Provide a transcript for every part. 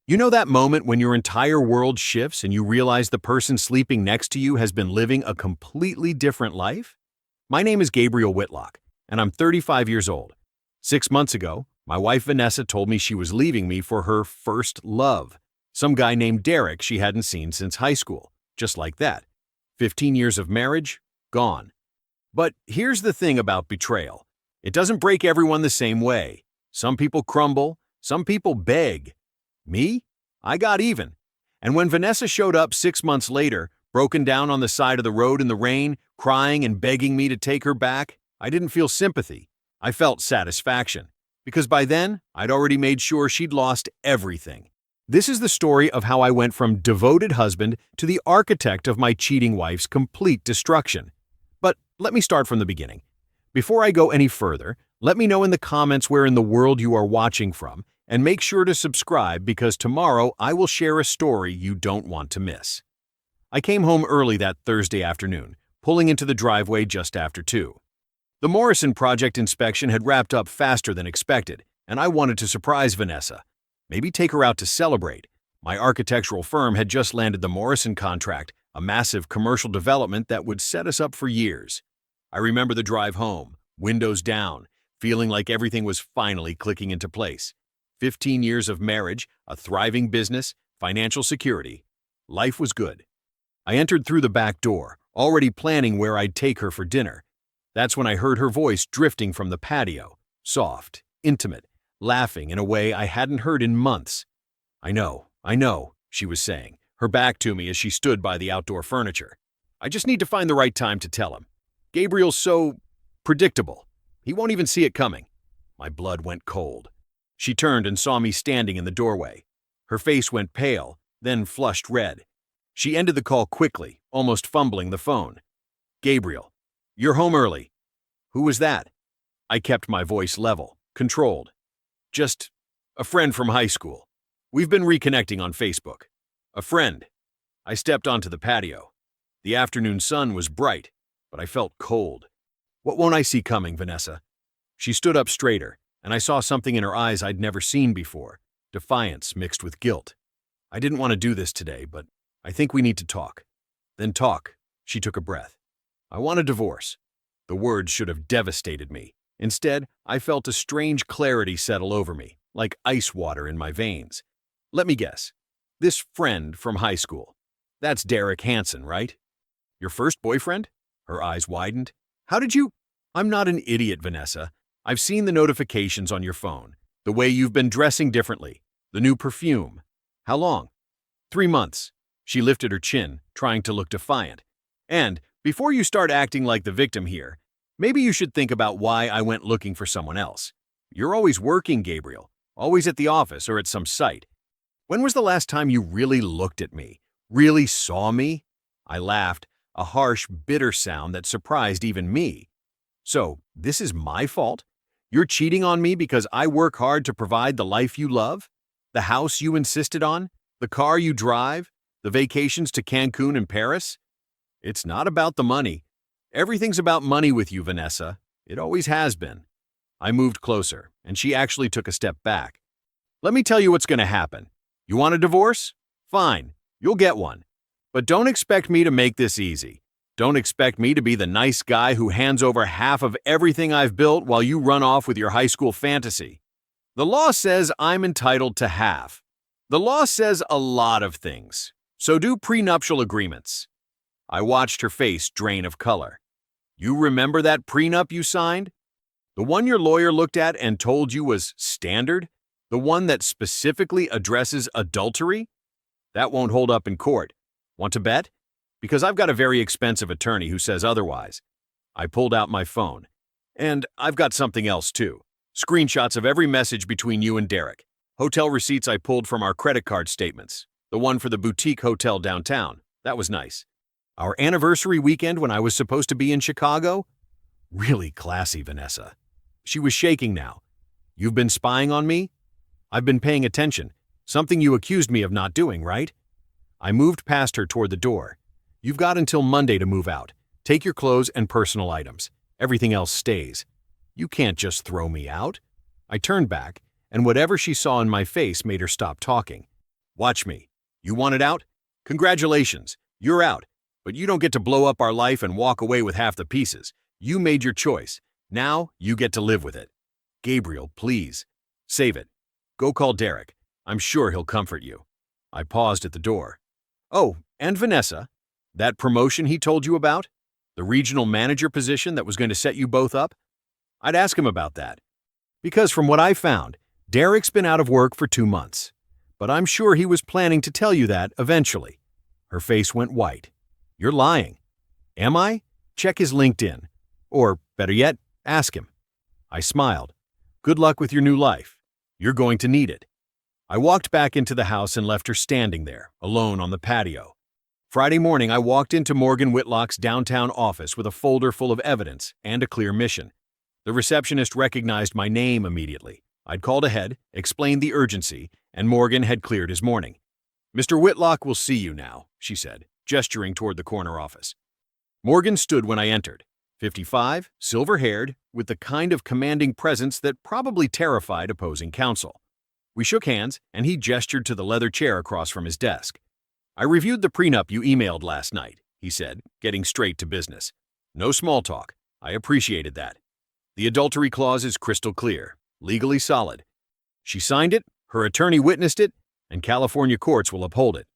You know that moment when your entire world shifts and you realize the person sleeping next to you has been living a completely different life? My name is Gabriel Whitlock, and I'm 35 years old. 6 months ago, my wife Vanessa told me she was leaving me for her first love, some guy named Derek she hadn't seen since high school, just like that. 15 years of marriage, gone. But here's the thing about betrayal. It doesn't break everyone the same way. Some people crumble, some people beg. Me? I got even. And when Vanessa showed up 6 months later, broken down on the side of the road in the rain, crying and begging me to take her back, I didn't feel sympathy. I felt satisfaction. Because by then, I'd already made sure she'd lost everything. This is the story of how I went from devoted husband to the architect of my cheating wife's complete destruction. But let me start from the beginning. Before I go any further, let me know in the comments where in the world you are watching from, and make sure to subscribe because tomorrow I will share a story you don't want to miss. I came home early that Thursday afternoon, pulling into the driveway just after 2. The Morrison project inspection had wrapped up faster than expected, and I wanted to surprise Vanessa. Maybe take her out to celebrate. My architectural firm had just landed the Morrison contract, a massive commercial development that would set us up for years. I remember the drive home, windows down, feeling like everything was finally clicking into place. 15 years of marriage, a thriving business, financial security. Life was good. I entered through the back door, already planning where I'd take her for dinner. That's when I heard her voice drifting from the patio, soft, intimate, laughing in a way I hadn't heard in months. I know, she was saying, her back to me as she stood by the outdoor furniture. I just need to find the right time to tell him. Gabriel's so predictable. He won't even see it coming. My blood went cold. She turned and saw me standing in the doorway. Her face went pale, then flushed red. She ended the call quickly, almost fumbling the phone. Gabriel, you're home early. Who was that? I kept my voice level, controlled. Just a friend from high school. We've been reconnecting on Facebook. A friend. I stepped onto the patio. The afternoon sun was bright, but I felt cold. What won't I see coming, Vanessa? She stood up straighter, and I saw something in her eyes I'd never seen before, defiance mixed with guilt. I didn't want to do this today, but I think we need to talk. Then talk. She took a breath. I want a divorce. The words should have devastated me. Instead, I felt a strange clarity settle over me, like ice water in my veins. Let me guess. This friend from high school. That's Derek Hansen, right? Your first boyfriend? Her eyes widened. How did you? I'm not an idiot, Vanessa. I've seen the notifications on your phone, the way you've been dressing differently, the new perfume. How long? 3 months. She lifted her chin, trying to look defiant. And before you start acting like the victim here, maybe you should think about why I went looking for someone else. You're always working, Gabriel, always at the office or at some site. When was the last time you really looked at me, really saw me? I laughed, a harsh, bitter sound that surprised even me. So, this is my fault? You're cheating on me because I work hard to provide the life you love? The house you insisted on? The car you drive? The vacations to Cancun and Paris? It's not about the money. Everything's about money with you, Vanessa. It always has been. I moved closer, and she actually took a step back. Let me tell you what's going to happen. You want a divorce? Fine, you'll get one. But don't expect me to make this easy. Don't expect me to be the nice guy who hands over half of everything I've built while you run off with your high school fantasy. The law says I'm entitled to half. The law says a lot of things. So do prenuptial agreements. I watched her face drain of color. You remember that prenup you signed? The one your lawyer looked at and told you was standard? The one that specifically addresses adultery? That won't hold up in court. Want to bet? Because I've got a very expensive attorney who says otherwise. I pulled out my phone. And I've got something else too. Screenshots of every message between you and Derek. Hotel receipts I pulled from our credit card statements. The one for the boutique hotel downtown. That was nice. Our anniversary weekend when I was supposed to be in Chicago? Really classy, Vanessa. She was shaking now. You've been spying on me? I've been paying attention. Something you accused me of not doing, right? I moved past her toward the door. You've got until Monday to move out. Take your clothes and personal items. Everything else stays. You can't just throw me out. I turned back, and whatever she saw in my face made her stop talking. Watch me. You want it out? Congratulations, you're out. But you don't get to blow up our life and walk away with half the pieces. You made your choice. Now you get to live with it. Gabriel, please. Save it. Go call Derek. I'm sure he'll comfort you. I paused at the door. Oh, and Vanessa. That promotion he told you about? The regional manager position that was going to set you both up? I'd ask him about that. Because from what I found, Derek's been out of work for 2 months. But I'm sure he was planning to tell you that eventually. Her face went white. You're lying. Am I? Check his LinkedIn. Or, better yet, ask him. I smiled. Good luck with your new life. You're going to need it. I walked back into the house and left her standing there, alone on the patio. Friday morning, I walked into Morgan Whitlock's downtown office with a folder full of evidence and a clear mission. The receptionist recognized my name immediately. I'd called ahead, explained the urgency, and Morgan had cleared his morning. Mr. Whitlock will see you now, she said, gesturing toward the corner office. Morgan stood when I entered, 55, silver-haired, with the kind of commanding presence that probably terrified opposing counsel. We shook hands, and he gestured to the leather chair across from his desk. I reviewed the prenup you emailed last night, he said, getting straight to business. No small talk. I appreciated that. The adultery clause is crystal clear, legally solid. She signed it, her attorney witnessed it, and California courts will uphold it.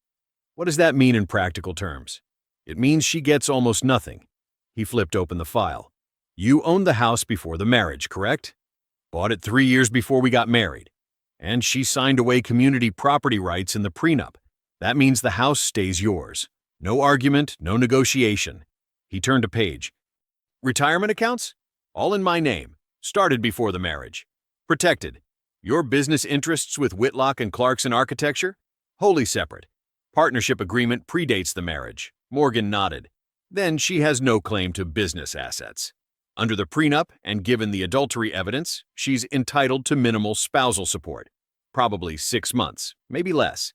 What does that mean in practical terms? It means she gets almost nothing. He flipped open the file. You owned the house before the marriage, correct? Bought it 3 years before we got married. And she signed away community property rights in the prenup. That means the house stays yours. No argument, no negotiation. He turned a page. Retirement accounts? All in my name. Started before the marriage. Protected. Your business interests with Whitlock and Clarkson Architecture? Wholly separate. Partnership agreement predates the marriage. Morgan nodded. Then she has no claim to business assets. Under the prenup, and given the adultery evidence, she's entitled to minimal spousal support. Probably 6 months, maybe less.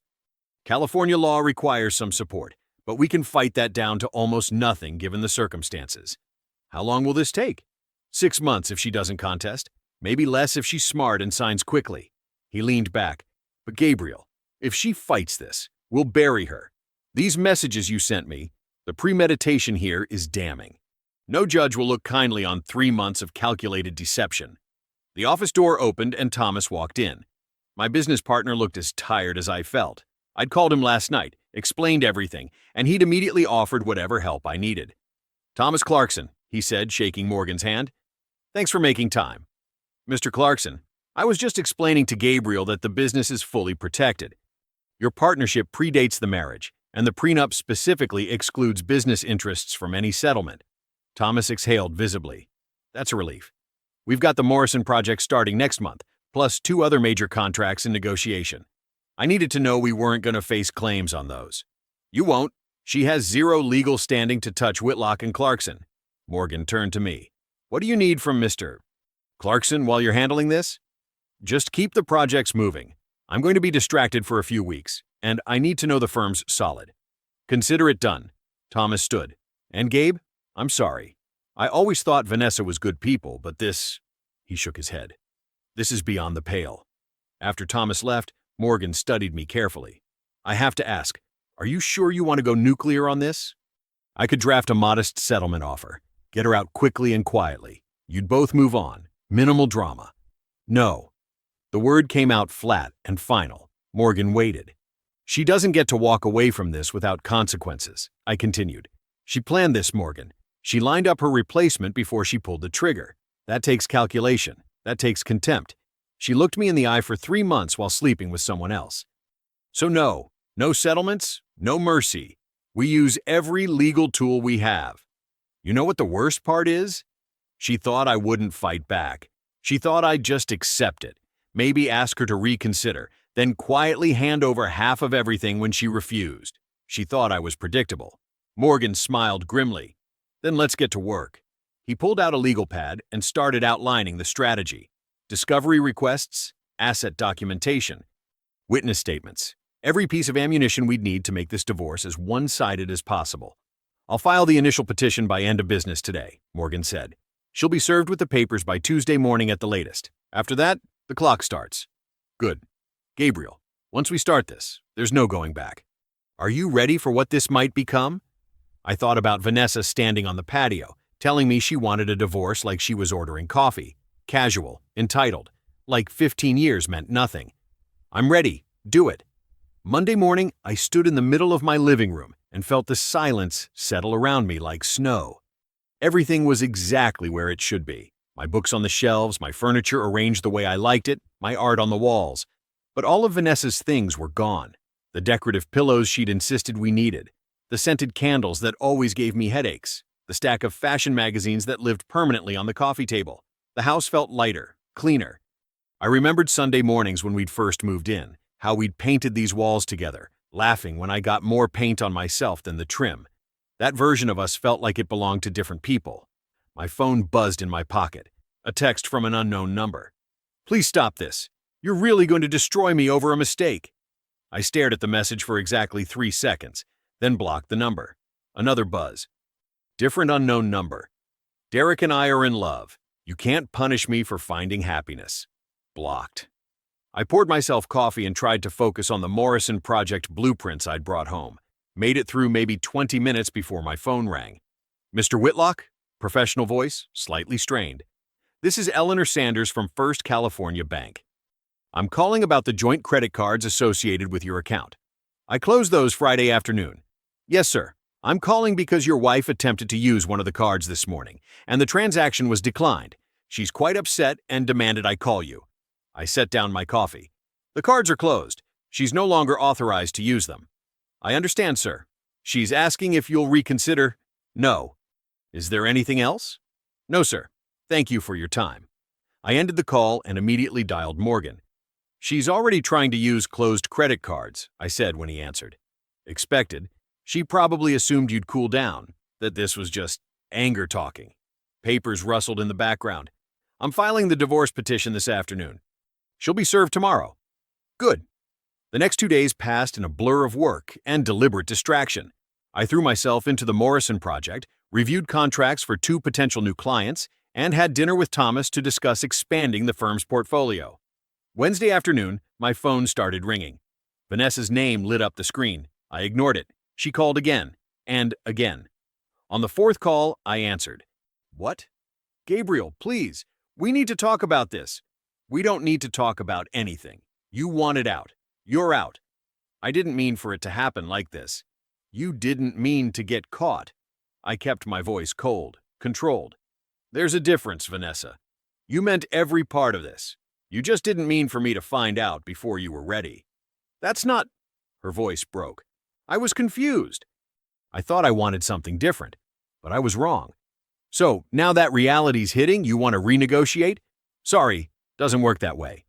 California law requires some support, but we can fight that down to almost nothing given the circumstances. How long will this take? 6 months if she doesn't contest. Maybe less if she's smart and signs quickly. He leaned back. But Gabriel, if she fights this, we'll bury her. These messages you sent me, the premeditation here is damning. No judge will look kindly on 3 months of calculated deception. The office door opened and Thomas walked in. My business partner looked as tired as I felt. I'd called him last night, explained everything, and he'd immediately offered whatever help I needed. Thomas Clarkson, he said, shaking Morgan's hand. Thanks for making time. Mr. Clarkson, I was just explaining to Gabriel that the business is fully protected. Your partnership predates the marriage, and the prenup specifically excludes business interests from any settlement. Thomas exhaled visibly. That's a relief. We've got the Morrison project starting next month, plus 2 other major contracts in negotiation. I needed to know we weren't going to face claims on those. You won't. She has 0 legal standing to touch Whitlock and Clarkson. Morgan turned to me. What do you need from Mr. Clarkson while you're handling this? Just keep the projects moving. I'm going to be distracted for a few weeks, and I need to know the firm's solid. Consider it done. Thomas stood. And Gabe, I'm sorry. I always thought Vanessa was good people, but this... He shook his head. This is beyond the pale. After Thomas left, Morgan studied me carefully. I have to ask, are you sure you want to go nuclear on this? I could draft a modest settlement offer. Get her out quickly and quietly. You'd both move on. Minimal drama. No. The word came out flat and final. Morgan waited. She doesn't get to walk away from this without consequences, I continued. She planned this, Morgan. She lined up her replacement before she pulled the trigger. That takes calculation. That takes contempt. She looked me in the eye for 3 months while sleeping with someone else. So no settlements, no mercy. We use every legal tool we have. You know what the worst part is? She thought I wouldn't fight back. She thought I'd just accept it, maybe ask her to reconsider, then quietly hand over half of everything when she refused. She thought I was predictable. Morgan smiled grimly. Then let's get to work. He pulled out a legal pad and started outlining the strategy. Discovery requests, asset documentation, witness statements, every piece of ammunition we'd need to make this divorce as one-sided as possible. I'll file the initial petition by end of business today, Morgan said. She'll be served with the papers by Tuesday morning at the latest. After that, the clock starts. Good. Gabriel, Once we start this, there's no going back. Are you ready for what this might become? I thought about Vanessa standing on the patio, telling me she wanted a divorce like she was ordering coffee. Casual, entitled, like 15 years meant nothing. I'm ready, do it. Monday morning, I stood in the middle of my living room and felt the silence settle around me like snow. Everything was exactly where it should be. My books on the shelves, my furniture arranged the way I liked it, my art on the walls. But all of Vanessa's things were gone. The decorative pillows she'd insisted we needed, the scented candles that always gave me headaches, the stack of fashion magazines that lived permanently on the coffee table. The house felt lighter, cleaner. I remembered Sunday mornings when we'd first moved in, how we'd painted these walls together, laughing when I got more paint on myself than the trim. That version of us felt like it belonged to different people. My phone buzzed in my pocket. A text from an unknown number. Please stop this. You're really going to destroy me over a mistake. I stared at the message for exactly 3 seconds, then blocked the number. Another buzz. Different unknown number. Derek and I are in love. You can't punish me for finding happiness. Blocked. I poured myself coffee and tried to focus on the Morrison Project blueprints I'd brought home. Made it through maybe 20 minutes before my phone rang. Mr. Whitlock? Professional voice, slightly strained. This is Eleanor Sanders from First California Bank. I'm calling about the joint credit cards associated with your account. I closed those Friday afternoon. Yes, sir. I'm calling because your wife attempted to use one of the cards this morning, and the transaction was declined. She's quite upset and demanded I call you. I set down my coffee. The cards are closed. She's no longer authorized to use them. I understand, sir. She's asking if you'll reconsider. No. Is there anything else? No, sir. Thank you for your time. I ended the call and immediately dialed Morgan. She's already trying to use closed credit cards, I said when he answered. Expected. She probably assumed you'd cool down, that this was just anger talking. Papers rustled in the background. I'm filing the divorce petition this afternoon. She'll be served tomorrow. Good. The next 2 days passed in a blur of work and deliberate distraction. I threw myself into the Morrison Project, reviewed contracts for 2 potential new clients, and had dinner with Thomas to discuss expanding the firm's portfolio. Wednesday afternoon, my phone started ringing. Vanessa's name lit up the screen. I ignored it. She called again, and again. On the 4th call, I answered. What? Gabriel, please. We need to talk about this. We don't need to talk about anything. You want it out. You're out. I didn't mean for it to happen like this. You didn't mean to get caught. I kept my voice cold, controlled. There's a difference, Vanessa. You meant every part of this. You just didn't mean for me to find out before you were ready. That's not... Her voice broke. I was confused. I thought I wanted something different, but I was wrong. So, now that reality's hitting, you want to renegotiate? Sorry, doesn't work that way.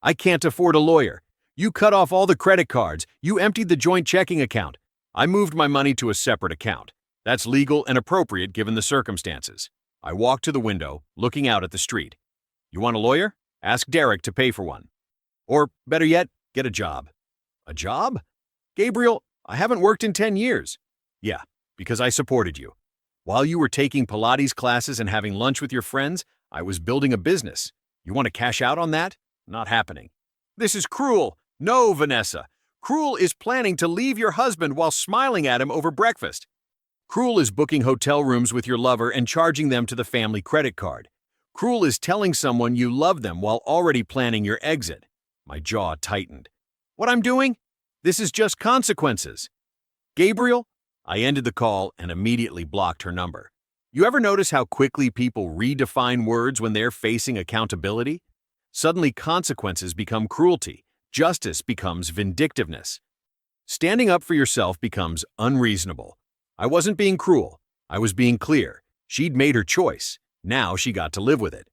I can't afford a lawyer. You cut off all the credit cards. You emptied the joint checking account. I moved my money to a separate account. That's legal and appropriate given the circumstances. I walked to the window, looking out at the street. You want a lawyer? Ask Derek to pay for one. Or, better yet, get a job. A job? Gabriel, I haven't worked in 10 years. Yeah, because I supported you. While you were taking Pilates classes and having lunch with your friends, I was building a business. You want to cash out on that? Not happening. This is cruel. No, Vanessa. Cruel is planning to leave your husband while smiling at him over breakfast. Cruel is booking hotel rooms with your lover and charging them to the family credit card. Cruel is telling someone you love them while already planning your exit. My jaw tightened. What I'm doing? This is just consequences. Gabriel? I ended the call and immediately blocked her number. You ever notice how quickly people redefine words when they're facing accountability? Suddenly consequences become cruelty. Justice becomes vindictiveness. Standing up for yourself becomes unreasonable. I wasn't being cruel. I was being clear. She'd made her choice. Now she got to live with it.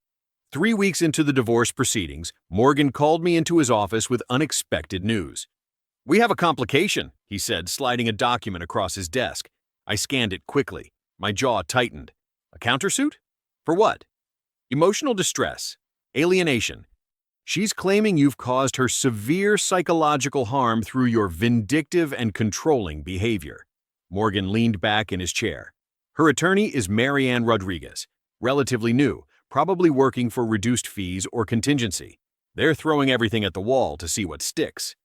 3 weeks into the divorce proceedings, Morgan called me into his office with unexpected news. We have a complication, he said, sliding a document across his desk. I scanned it quickly. My jaw tightened. A countersuit? For what? Emotional distress. Alienation. She's claiming you've caused her severe psychological harm through your vindictive and controlling behavior. Morgan leaned back in his chair. Her attorney is Marianne Rodriguez, relatively new, probably working for reduced fees or contingency. They're throwing everything at the wall to see what sticks.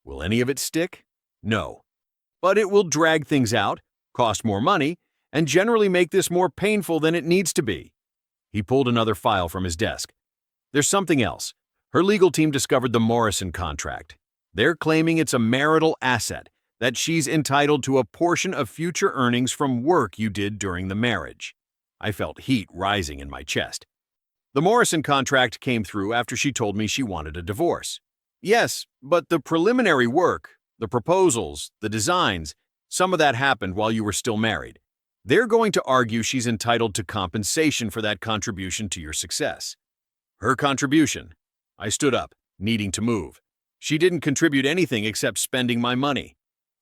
Will any of it stick? No. But it will drag things out, cost more money, and generally make this more painful than it needs to be. He pulled another file from his desk. There's something else. Her legal team discovered the Morrison contract. They're claiming it's a marital asset, that she's entitled to a portion of future earnings from work you did during the marriage. I felt heat rising in my chest. The Morrison contract came through after she told me she wanted a divorce. Yes, but the preliminary work, the proposals, the designs, some of that happened while you were still married. They're going to argue she's entitled to compensation for that contribution to your success. Her contribution. I stood up, needing to move. She didn't contribute anything except spending my money.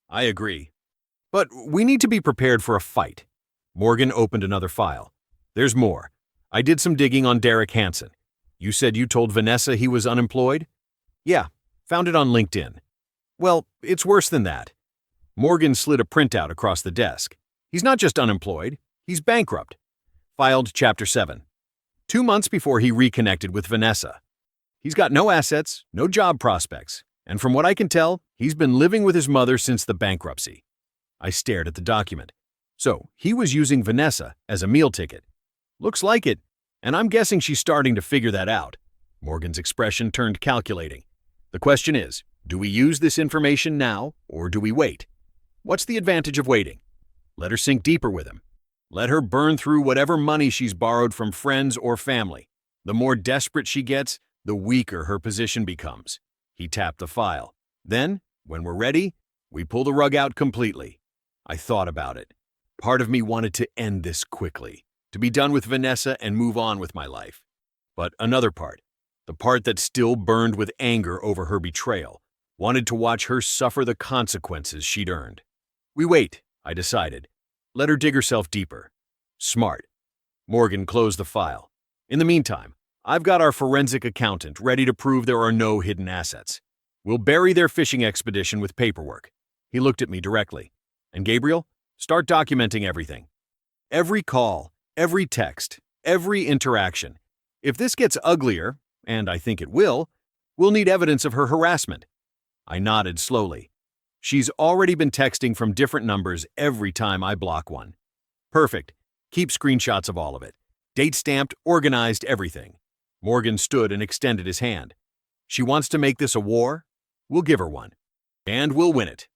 I agree. But we need to be prepared for a fight. Morgan opened another file. There's more. I did some digging on Derek Hansen. You said you told Vanessa he was unemployed? Yeah, found it on LinkedIn. Well, it's worse than that. Morgan slid a printout across the desk. He's not just unemployed, he's bankrupt. Filed Chapter 7. 2 months before he reconnected with Vanessa. He's got no assets, no job prospects, and from what I can tell, he's been living with his mother since the bankruptcy. I stared at the document. So, he was using Vanessa as a meal ticket. Looks like it, and I'm guessing she's starting to figure that out. Morgan's expression turned calculating. The question is, do we use this information now, or do we wait? What's the advantage of waiting? Let her sink deeper with him. Let her burn through whatever money she's borrowed from friends or family. The more desperate she gets, the weaker her position becomes. He tapped the file. Then, when we're ready, we pull the rug out completely. I thought about it. Part of me wanted to end this quickly, to be done with Vanessa and move on with my life. But another part, the part that still burned with anger over her betrayal, wanted to watch her suffer the consequences she'd earned. We wait, I decided. Let her dig herself deeper. Smart. Morgan closed the file. In the meantime, I've got our forensic accountant ready to prove there are no hidden assets. We'll bury their fishing expedition with paperwork. He looked at me directly. And Gabriel, start documenting everything. Every call, every text, every interaction. If this gets uglier, and I think it will, we'll need evidence of her harassment. I nodded slowly. She's already been texting from different numbers every time I block one. Perfect. Keep screenshots of all of it. Date-stamped, organized, everything. Morgan stood and extended his hand. She wants to make this a war? We'll give her one. And we'll win it.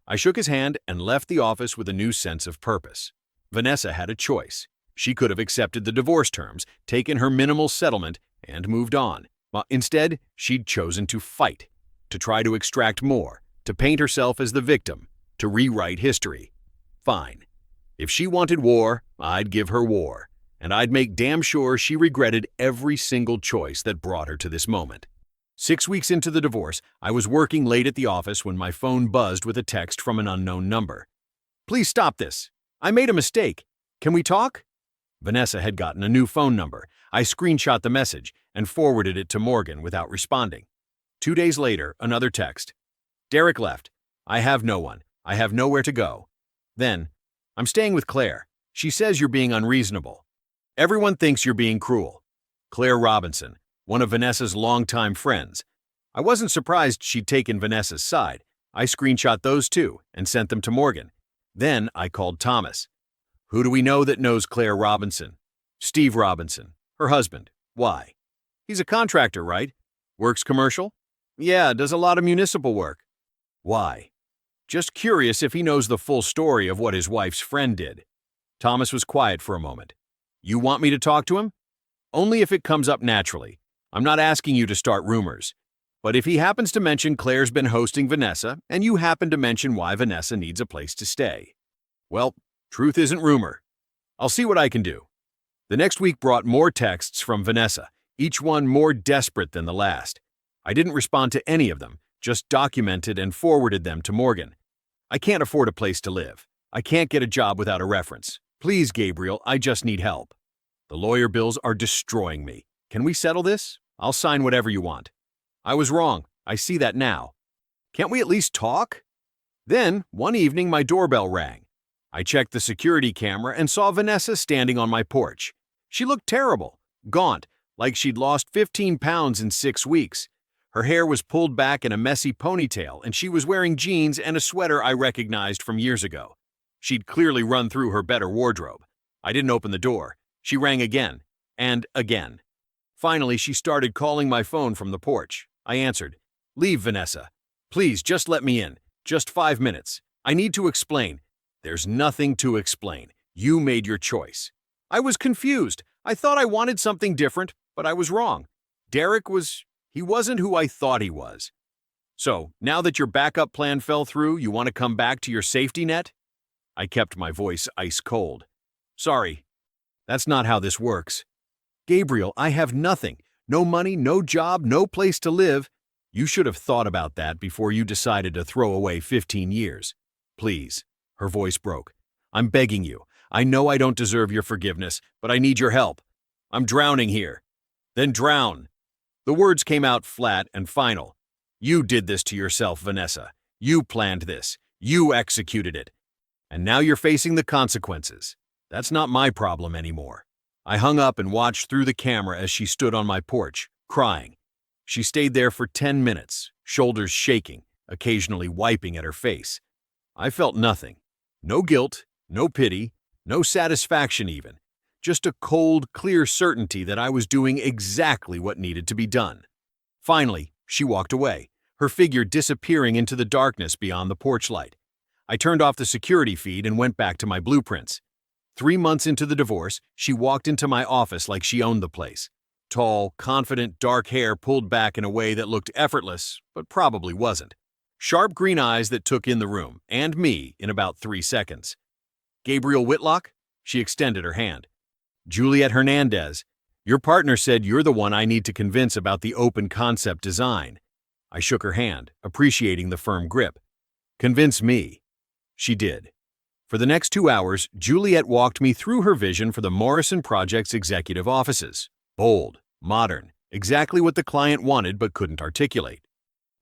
I shook his hand and left the office with a new sense of purpose. Vanessa had a choice. She could have accepted the divorce terms, taken her minimal settlement, and moved on. But instead, she'd chosen to fight, to try to extract more, to paint herself as the victim, to rewrite history. Fine. If she wanted war, I'd give her war, and I'd make damn sure she regretted every single choice that brought her to this moment. 6 weeks into the divorce, I was working late at the office when my phone buzzed with a text from an unknown number. Please stop this. I made a mistake. Can we talk? Vanessa had gotten a new phone number. I screenshot the message and forwarded it to Morgan without responding. 2 days later, another text. Derek left. I have no one. I have nowhere to go. Then, I'm staying with Claire. She says you're being unreasonable. Everyone thinks you're being cruel. Claire Robinson, one of Vanessa's longtime friends. I wasn't surprised she'd taken Vanessa's side. I screenshot those too and sent them to Morgan. Then I called Thomas. Who do we know that knows Claire Robinson? Steve Robinson, her husband. Why? He's a contractor, right? Works commercial? Yeah, does a lot of municipal work. Why? Just curious if he knows the full story of what his wife's friend did. Thomas was quiet for a moment. You want me to talk to him? Only if it comes up naturally. I'm not asking you to start rumors. But if he happens to mention Claire's been hosting Vanessa, and you happen to mention why Vanessa needs a place to stay. Well, truth isn't rumor. I'll see what I can do. The next week brought more texts from Vanessa, each one more desperate than the last. I didn't respond to any of them, just documented and forwarded them to Morgan. I can't afford a place to live. I can't get a job without a reference. Please, Gabriel, I just need help. The lawyer bills are destroying me. Can we settle this? I'll sign whatever you want. I was wrong. I see that now. Can't we at least talk? Then, one evening, my doorbell rang. I checked the security camera and saw Vanessa standing on my porch. She looked terrible, gaunt, like she'd lost 15 pounds in 6 weeks. Her hair was pulled back in a messy ponytail, and she was wearing jeans and a sweater I recognized from years ago. She'd clearly run through her better wardrobe. I didn't open the door. She rang again, and again. Finally, she started calling my phone from the porch. I answered. "Leave, Vanessa. Please, just let me in. Just 5 minutes. I need to explain." "There's nothing to explain. You made your choice." I was confused. I thought I wanted something different, but I was wrong. He wasn't who I thought he was. "So, now that your backup plan fell through, you want to come back to your safety net?" I kept my voice ice cold. "Sorry, that's not how this works. Gabriel, I have nothing. No money, no job, no place to live. You should have thought about that before you decided to throw away 15 years. Please." Her voice broke. "I'm begging you. I know I don't deserve your forgiveness, but I need your help. I'm drowning here." "Then drown." The words came out flat and final. "You did this to yourself, Vanessa. You planned this. You executed it. And now you're facing the consequences. That's not my problem anymore." I hung up and watched through the camera as she stood on my porch, crying. She stayed there for 10 minutes, shoulders shaking, occasionally wiping at her face. I felt nothing. No guilt, no pity, no satisfaction even. Just a cold, clear certainty that I was doing exactly what needed to be done. Finally, she walked away, her figure disappearing into the darkness beyond the porch light. I turned off the security feed and went back to my blueprints. 3 months into the divorce, she walked into my office like she owned the place. Tall, confident, dark hair pulled back in a way that looked effortless, but probably wasn't. Sharp green eyes that took in the room, and me, in about 3 seconds. "Gabriel Whitlock?" She extended her hand. "Juliet Hernandez. Your partner said you're the one I need to convince about the open concept design." I shook her hand, appreciating the firm grip. "Convince me." She did. For the next 2 hours, Juliet walked me through her vision for the Morrison Project's executive offices. Bold, modern, exactly what the client wanted but couldn't articulate.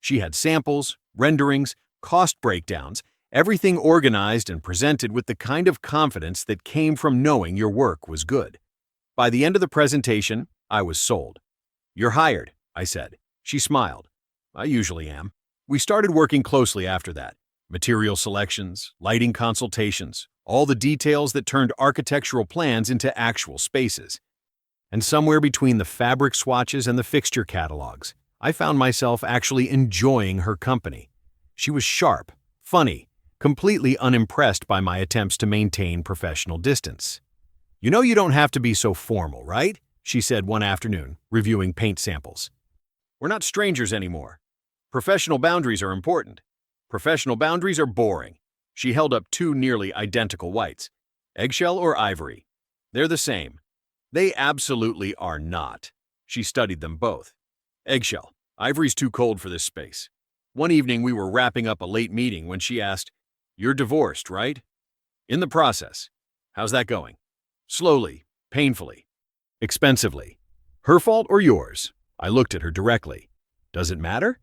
She had samples, renderings, cost breakdowns, everything organized and presented with the kind of confidence that came from knowing your work was good. By the end of the presentation, I was sold. "You're hired," I said. She smiled. "I usually am." We started working closely after that. Material selections, lighting consultations, all the details that turned architectural plans into actual spaces. And somewhere between the fabric swatches and the fixture catalogs, I found myself actually enjoying her company. She was sharp, funny, completely unimpressed by my attempts to maintain professional distance. "You know you don't have to be so formal, right?" she said one afternoon, reviewing paint samples. "We're not strangers anymore. Professional boundaries are important. Professional boundaries are boring." She held up 2 nearly identical whites. "Eggshell or ivory?" "They're the same." "They absolutely are not." She studied them both. "Eggshell. Ivory's too cold for this space." One evening we were wrapping up a late meeting when she asked, "You're divorced, right?" "In the process." "How's that going?" "Slowly, painfully, expensively." "Her fault or yours?" I looked at her directly. "Does it matter?"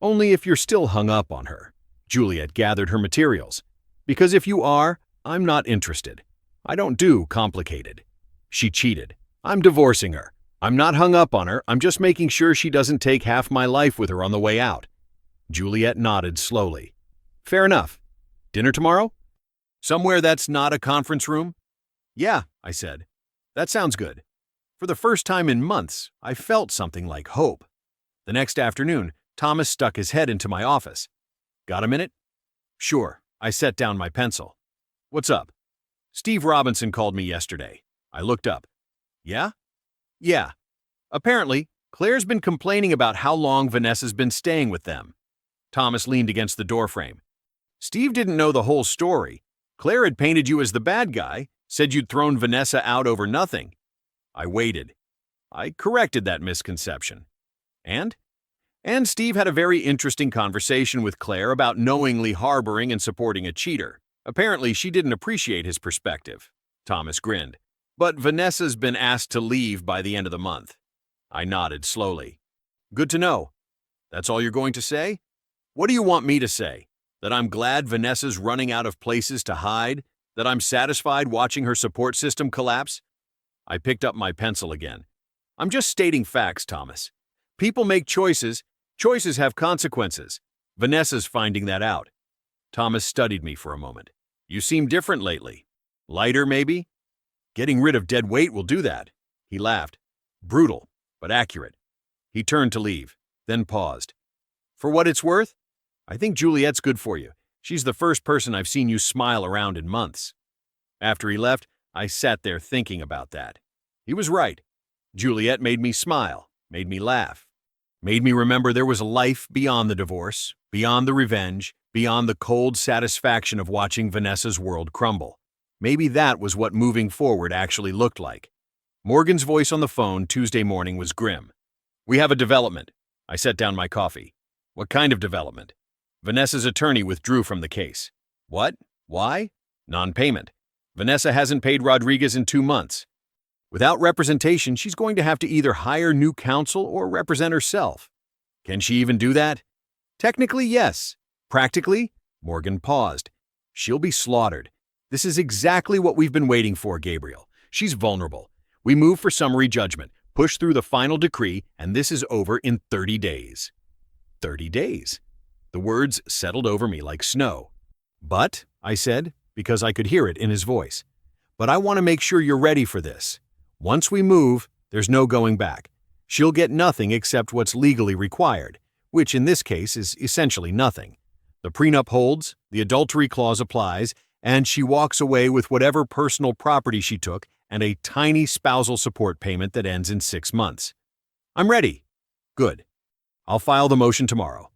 "Only if you're still hung up on her." Juliet gathered her materials. "Because if you are, I'm not interested. I don't do complicated." She cheated. "I'm divorcing her. I'm not hung up on her, I'm just making sure she doesn't take half my life with her on the way out." Juliet nodded slowly. "Fair enough. Dinner tomorrow? Somewhere that's not a conference room?" "Yeah," I said. "That sounds good." For the first time in months, I felt something like hope. The next afternoon, Thomas stuck his head into my office. "Got a minute?" "Sure." I set down my pencil. "What's up?" "Steve Robinson called me yesterday." I looked up. "Yeah?" "Yeah. Apparently, Claire's been complaining about how long Vanessa's been staying with them." Thomas leaned against the doorframe. "Steve didn't know the whole story. Claire had painted you as the bad guy, said you'd thrown Vanessa out over nothing." I waited. I corrected that misconception. And Steve had a very interesting conversation with Claire about knowingly harboring and supporting a cheater. Apparently, she didn't appreciate his perspective. Thomas grinned. "But Vanessa's been asked to leave by the end of the month." I nodded slowly. "Good to know. That's all you're going to say?" "What do you want me to say? That I'm glad Vanessa's running out of places to hide? That I'm satisfied watching her support system collapse?" I picked up my pencil again. "I'm just stating facts, Thomas. People make choices. Choices have consequences. Vanessa's finding that out. Thomas studied me for a moment. You seem different lately. Lighter, maybe? Getting rid of dead weight will do that. He laughed. Brutal, but accurate. He turned to leave, then paused. For what it's worth, I think Juliet's good for you. She's the first person I've seen you smile around in months. After he left, I sat there thinking about that. He was right. Juliet made me smile, made me laugh, made me remember there was a life beyond the divorce, beyond the revenge, beyond the cold satisfaction of watching Vanessa's world crumble. Maybe that was what moving forward actually looked like. Morgan's voice on the phone Tuesday morning was grim. We have a development. I set down my coffee. What kind of development? Vanessa's attorney withdrew from the case. What? Why? Non-payment. Vanessa hasn't paid Rodriguez in 2 months. Without representation, she's going to have to either hire new counsel or represent herself. Can she even do that? Technically, yes. Practically? Morgan paused. She'll be slaughtered. This is exactly what we've been waiting for, Gabriel. She's vulnerable. We move for summary judgment, push through the final decree, and this is over in 30 days. 30 days. The words settled over me like snow. But, I said, because I could hear it in his voice, but I want to make sure you're ready for this. Once we move, there's no going back. She'll get nothing except what's legally required, which in this case is essentially nothing. The prenup holds, the adultery clause applies, and she walks away with whatever personal property she took and a tiny spousal support payment that ends in 6 months. I'm ready. Good. I'll file the motion tomorrow.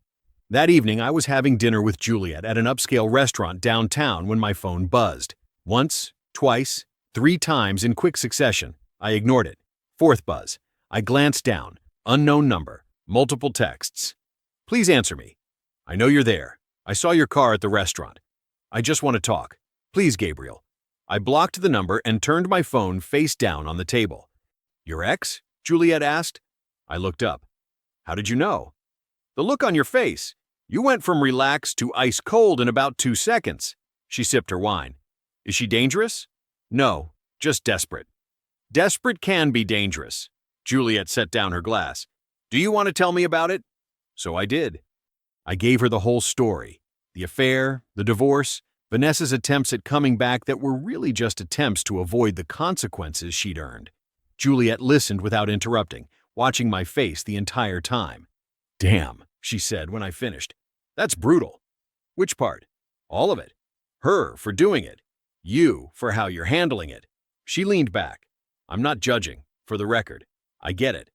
That evening, I was having dinner with Juliet at an upscale restaurant downtown when my phone buzzed. Once, twice, 3 times in quick succession. I ignored it. 4th buzz. I glanced down. Unknown number. Multiple texts. Please answer me. I know you're there. I saw your car at the restaurant. I just want to talk. Please, Gabriel. I blocked the number and turned my phone face down on the table. Your ex? Juliet asked. I looked up. How did you know? The look on your face. You went from relaxed to ice cold in about 2 seconds. She sipped her wine. Is she dangerous? No, just desperate. Desperate can be dangerous. Juliet set down her glass. Do you want to tell me about it? So I did. I gave her the whole story. The affair, the divorce, Vanessa's attempts at coming back that were really just attempts to avoid the consequences she'd earned. Juliet listened without interrupting, watching my face the entire time. Damn, she said when I finished. That's brutal. Which part? All of it. Her for doing it. You for how you're handling it. She leaned back. I'm not judging, for the record. I get it.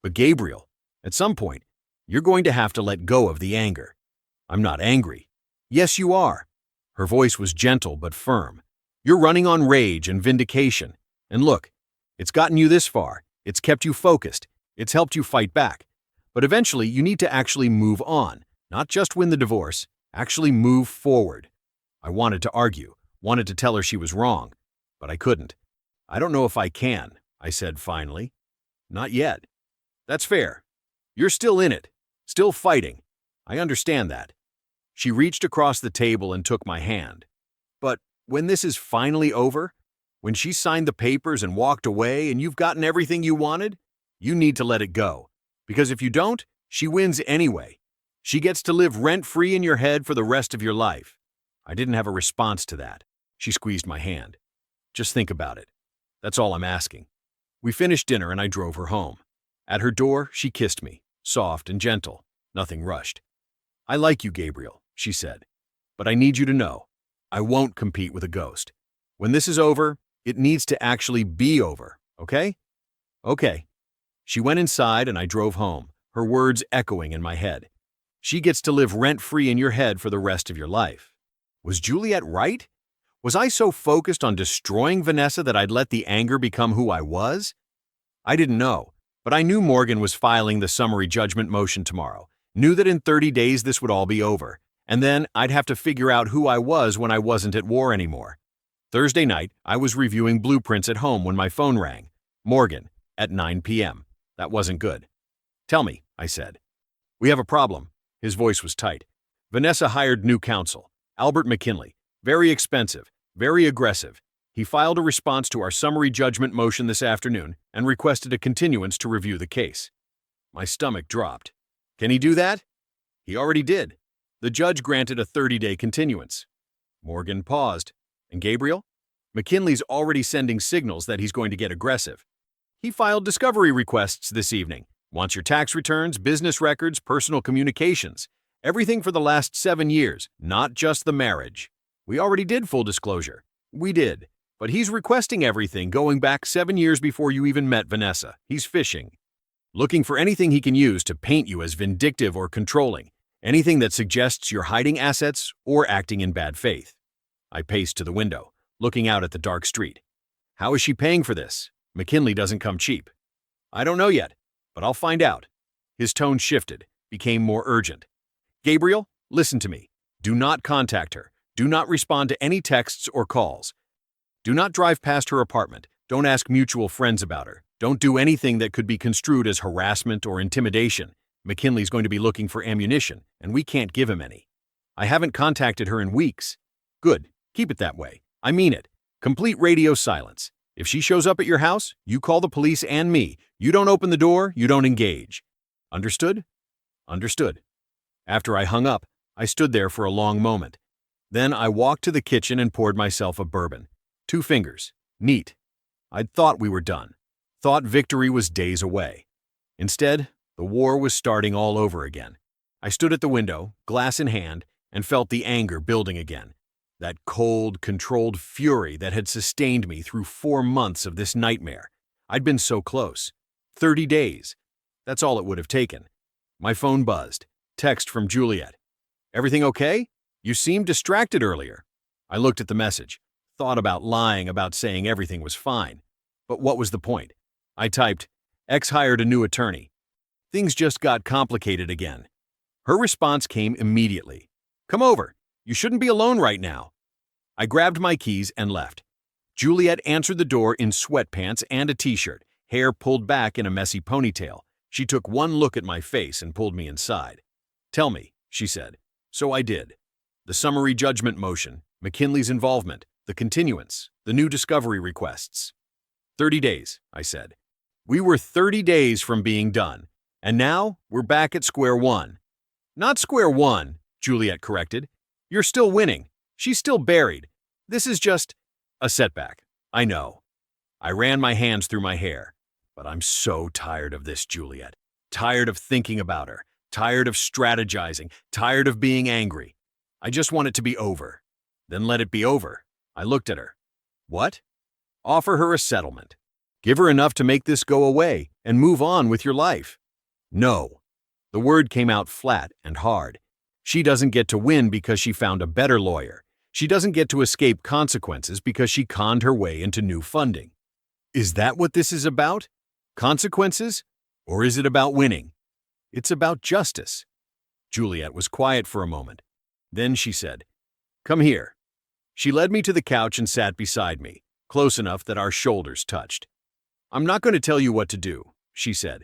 But Gabriel, at some point, you're going to have to let go of the anger. I'm not angry. Yes, you are. Her voice was gentle but firm. You're running on rage and vindication. And look, it's gotten you this far. It's kept you focused. It's helped you fight back. But eventually, you need to actually move on. Not just win the divorce, actually move forward. I wanted to argue, wanted to tell her she was wrong, but I couldn't. I don't know if I can, I said finally. Not yet. That's fair. You're still in it, still fighting. I understand that. She reached across the table and took my hand. But when this is finally over, when she signed the papers and walked away and you've gotten everything you wanted, you need to let it go. Because if you don't, she wins anyway. She gets to live rent-free in your head for the rest of your life. I didn't have a response to that. She squeezed my hand. Just think about it. That's all I'm asking. We finished dinner and I drove her home. At her door, she kissed me, soft and gentle, nothing rushed. I like you, Gabriel, she said. But I need you to know, I won't compete with a ghost. When this is over, it needs to actually be over, okay? Okay. She went inside and I drove home, her words echoing in my head. She gets to live rent-free in your head for the rest of your life. Was Juliet right? Was I so focused on destroying Vanessa that I'd let the anger become who I was? I didn't know, but I knew Morgan was filing the summary judgment motion tomorrow, knew that in 30 days this would all be over, and then I'd have to figure out who I was when I wasn't at war anymore. Thursday night, I was reviewing blueprints at home when my phone rang. Morgan, at 9 p.m. That wasn't good. Tell me, I said. We have a problem. His voice was tight. Vanessa hired new counsel, Albert McKinley. Very expensive, very aggressive. He filed a response to our summary judgment motion this afternoon and requested a continuance to review the case. My stomach dropped. Can he do that? He already did. The judge granted a 30-day continuance. Morgan paused. And Gabriel? McKinley's already sending signals that he's going to get aggressive. He filed discovery requests this evening. Wants your tax returns, business records, personal communications. Everything for the last 7 years, not just the marriage. We already did full disclosure. We did. But he's requesting everything going back 7 years before you even met Vanessa. He's fishing. Looking for anything he can use to paint you as vindictive or controlling. Anything that suggests you're hiding assets or acting in bad faith. I paced to the window, looking out at the dark street. How is she paying for this? McKinley doesn't come cheap. I don't know yet, but I'll find out. His tone shifted, became more urgent. Gabriel, listen to me. Do not contact her. Do not respond to any texts or calls. Do not drive past her apartment. Don't ask mutual friends about her. Don't do anything that could be construed as harassment or intimidation. McKinley's going to be looking for ammunition, and we can't give him any. I haven't contacted her in weeks. Good. Keep it that way. I mean it. Complete radio silence. If she shows up at your house, you call the police and me. You don't open the door, you don't engage. Understood? Understood. After I hung up, I stood there for a long moment. Then I walked to the kitchen and poured myself a bourbon. 2 fingers. Neat. I'd thought we were done. Thought victory was days away. Instead, the war was starting all over again. I stood at the window, glass in hand, and felt the anger building again. That cold, controlled fury that had sustained me through 4 months of this nightmare. I'd been so close. 30 days. That's all it would have taken. My phone buzzed. Text from Juliet. Everything okay? You seemed distracted earlier. I looked at the message. Thought about lying about saying everything was fine. But what was the point? I typed, X hired a new attorney. Things just got complicated again. Her response came immediately. Come over. You shouldn't be alone right now. I grabbed my keys and left. Juliet answered the door in sweatpants and a t-shirt, hair pulled back in a messy ponytail. She took one look at my face and pulled me inside. Tell me, she said. So I did. The summary judgment motion, McKinley's involvement, the continuance, the new discovery requests. 30 days, I said. We were 30 days from being done, and now we're back at square one. Not square one, Juliet corrected. You're still winning. She's still buried. This is just a setback. I know. I ran my hands through my hair. But I'm so tired of this, Juliet. Tired of thinking about her. Tired of strategizing. Tired of being angry. I just want it to be over. Then let it be over. I looked at her. What? Offer her a settlement. Give her enough to make this go away and move on with your life. No. The word came out flat and hard. She doesn't get to win because she found a better lawyer. She doesn't get to escape consequences because she conned her way into new funding. Is that what this is about? Consequences? Or is it about winning? It's about justice. Juliet was quiet for a moment. Then she said, Come here. She led me to the couch and sat beside me, close enough that our shoulders touched. I'm not going to tell you what to do, she said.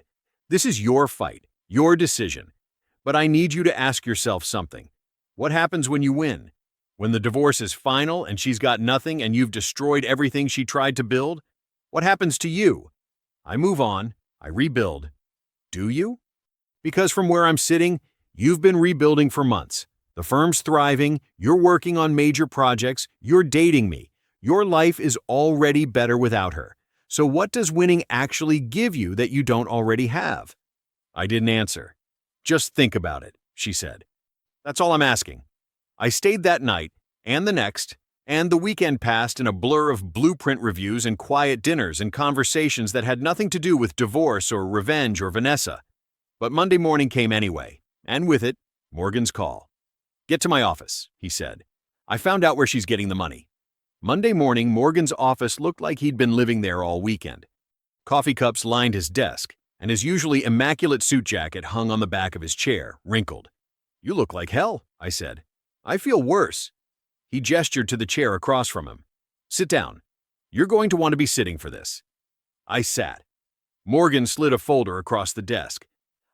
This is your fight, your decision. But I need you to ask yourself something. What happens when you win? When the divorce is final and she's got nothing and you've destroyed everything she tried to build? What happens to you? I move on. I rebuild. Do you? Because from where I'm sitting, you've been rebuilding for months. The firm's thriving. You're working on major projects. You're dating me. Your life is already better without her. So what does winning actually give you that you don't already have? I didn't answer. Just think about it, she said. That's all I'm asking. I stayed that night, and the next, and the weekend passed in a blur of blueprint reviews and quiet dinners and conversations that had nothing to do with divorce or revenge or Vanessa. But Monday morning came anyway, and with it, Morgan's call. Get to my office, he said. I found out where she's getting the money. Monday morning, Morgan's office looked like he'd been living there all weekend. Coffee cups lined his desk, and his usually immaculate suit jacket hung on the back of his chair, wrinkled. You look like hell, I said. I feel worse. He gestured to the chair across from him. Sit down. You're going to want to be sitting for this. I sat. Morgan slid a folder across the desk.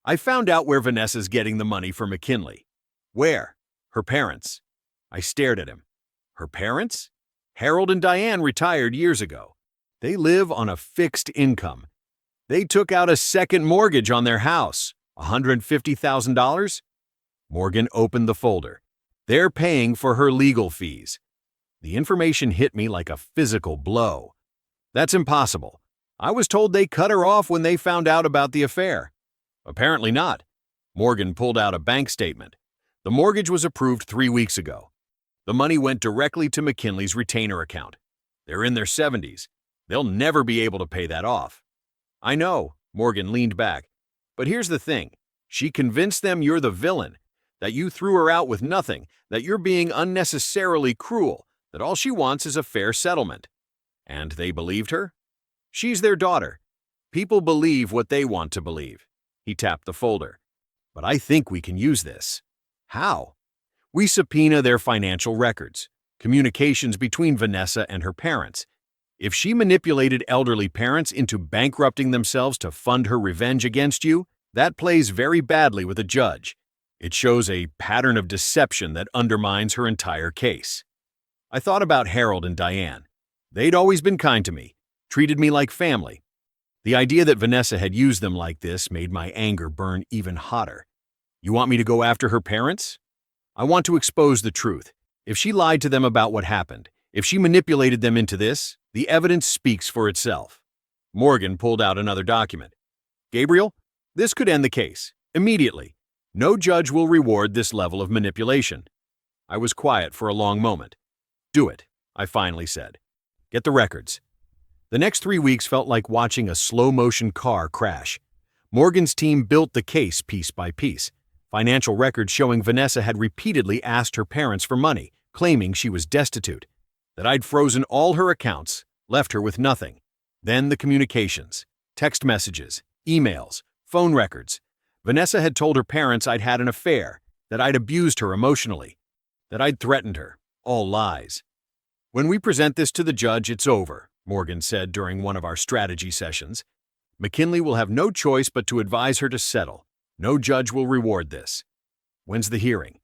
I found out where Vanessa's getting the money for McKinley. Where? Her parents. I stared at him. Her parents? Harold and Diane retired years ago. They live on a fixed income. They took out a second mortgage on their house. $150,000? Morgan opened the folder. They're paying for her legal fees. The information hit me like a physical blow. That's impossible. I was told they cut her off when they found out about the affair. Apparently not. Morgan pulled out a bank statement. The mortgage was approved 3 weeks ago. The money went directly to McKinley's retainer account. They're in their 70s. They'll never be able to pay that off. I know, Morgan leaned back. But here's the thing. She convinced them you're the villain, that you threw her out with nothing, that you're being unnecessarily cruel, that all she wants is a fair settlement. And they believed her? She's their daughter. People believe what they want to believe. He tapped the folder. But I think we can use this. How? We subpoena their financial records, communications between Vanessa and her parents. If she manipulated elderly parents into bankrupting themselves to fund her revenge against you, that plays very badly with a judge. It shows a pattern of deception that undermines her entire case. I thought about Harold and Diane. They'd always been kind to me, treated me like family. The idea that Vanessa had used them like this made my anger burn even hotter. You want me to go after her parents? I want to expose the truth. If she lied to them about what happened, if she manipulated them into this, the evidence speaks for itself. Morgan pulled out another document. Gabriel, this could end the case, immediately. No judge will reward this level of manipulation. I was quiet for a long moment. Do it, I finally said. Get the records. The next 3 weeks felt like watching a slow-motion car crash. Morgan's team built the case piece by piece. Financial records showing Vanessa had repeatedly asked her parents for money, claiming she was destitute, that I'd frozen all her accounts, left her with nothing. Then the communications, text messages, emails, phone records. Vanessa had told her parents I'd had an affair, that I'd abused her emotionally, that I'd threatened her. All lies. When we present this to the judge, it's over, Morgan said during one of our strategy sessions. McKinley will have no choice but to advise her to settle. No judge will reward this. When's the hearing?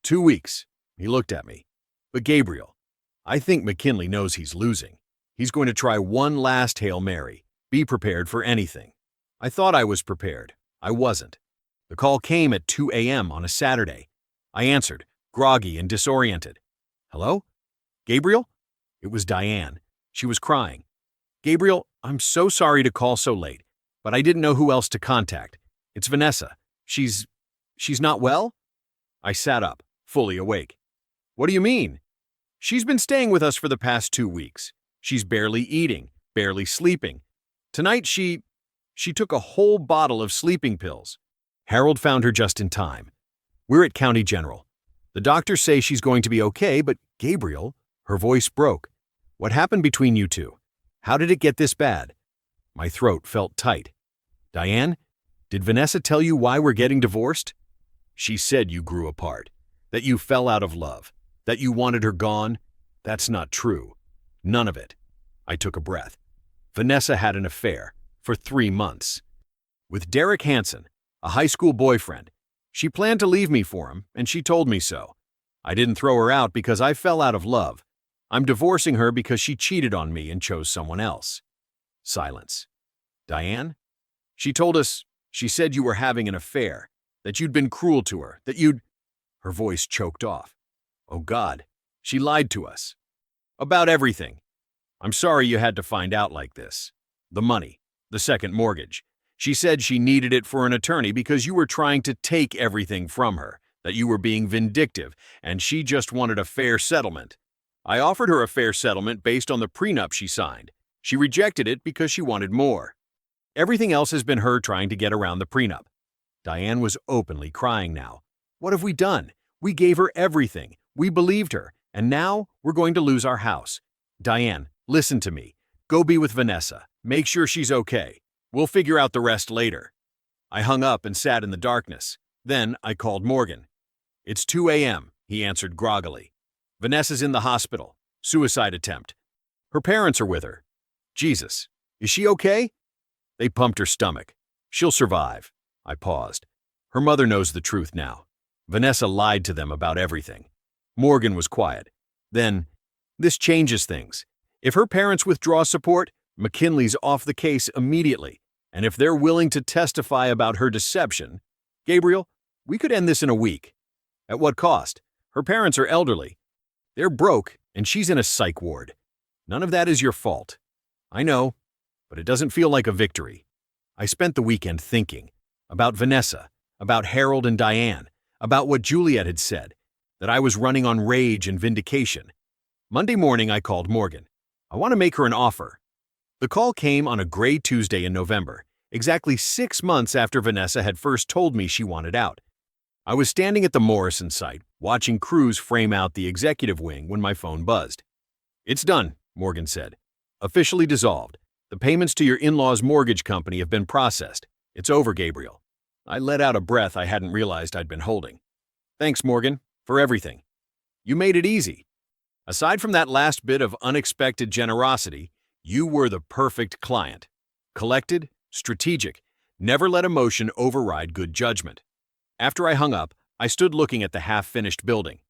2 weeks. He looked at me. But Gabriel, I think McKinley knows he's losing. He's going to try one last Hail Mary. Be prepared for anything. I thought I was prepared. I wasn't. The call came at 2 a.m. on a Saturday. I answered, groggy and disoriented. Hello? Gabriel? It was Diane. She was crying. Gabriel, I'm so sorry to call so late, but I didn't know who else to contact. It's Vanessa. She's not well? I sat up, fully awake. What do you mean? She's been staying with us for the past 2 weeks. She's barely eating, barely sleeping. Tonight she took a whole bottle of sleeping pills. Harold found her just in time. We're at County General. The doctors say she's going to be okay, but Gabriel, her voice broke. What happened between you two? How did it get this bad? My throat felt tight. Diane, did Vanessa tell you why we're getting divorced? She said you grew apart, that you fell out of love, that you wanted her gone. That's not true. None of it. I took a breath. Vanessa had an affair for 3 months. With Derek Hansen, a high school boyfriend. She planned to leave me for him, and she told me so. I didn't throw her out because I fell out of love. I'm divorcing her because she cheated on me and chose someone else. Silence. Diane? She told us, she said you were having an affair, that you'd been cruel to her, that you'd... Her voice choked off. Oh God, she lied to us. About everything. I'm sorry you had to find out like this. The money, the second mortgage. She said she needed it for an attorney because you were trying to take everything from her, that you were being vindictive, and she just wanted a fair settlement. I offered her a fair settlement based on the prenup she signed. She rejected it because she wanted more. Everything else has been her trying to get around the prenup. Diane was openly crying now. What have we done? We gave her everything. We believed her, and now we're going to lose our house. Diane, listen to me. Go be with Vanessa. Make sure she's okay. We'll figure out the rest later. I hung up and sat in the darkness. Then I called Morgan. It's 2 a.m., he answered groggily. Vanessa's in the hospital. Suicide attempt. Her parents are with her. Jesus, is she okay? They pumped her stomach. She'll survive. I paused. Her mother knows the truth now. Vanessa lied to them about everything. Morgan was quiet. Then, this changes things. If her parents withdraw support, McKinley's off the case immediately. And if they're willing to testify about her deception, Gabriel, we could end this in a week. At what cost? Her parents are elderly. They're broke, and she's in a psych ward. None of that is your fault. I know, but it doesn't feel like a victory. I spent the weekend thinking about Vanessa, about Harold and Diane, about what Juliet had said, that I was running on rage and vindication. Monday morning, I called Morgan. I want to make her an offer. The call came on a gray Tuesday in November, exactly 6 months after Vanessa had first told me she wanted out. I was standing at the Morrison site, watching crews frame out the executive wing when my phone buzzed. "It's done," Morgan said. "Officially dissolved. The payments to your in-laws' mortgage company have been processed. It's over, Gabriel." I let out a breath I hadn't realized I'd been holding. "Thanks, Morgan, for everything. You made it easy. Aside from that last bit of unexpected generosity, you were the perfect client. Collected, strategic, never let emotion override good judgment." After I hung up, I stood looking at the half-finished building.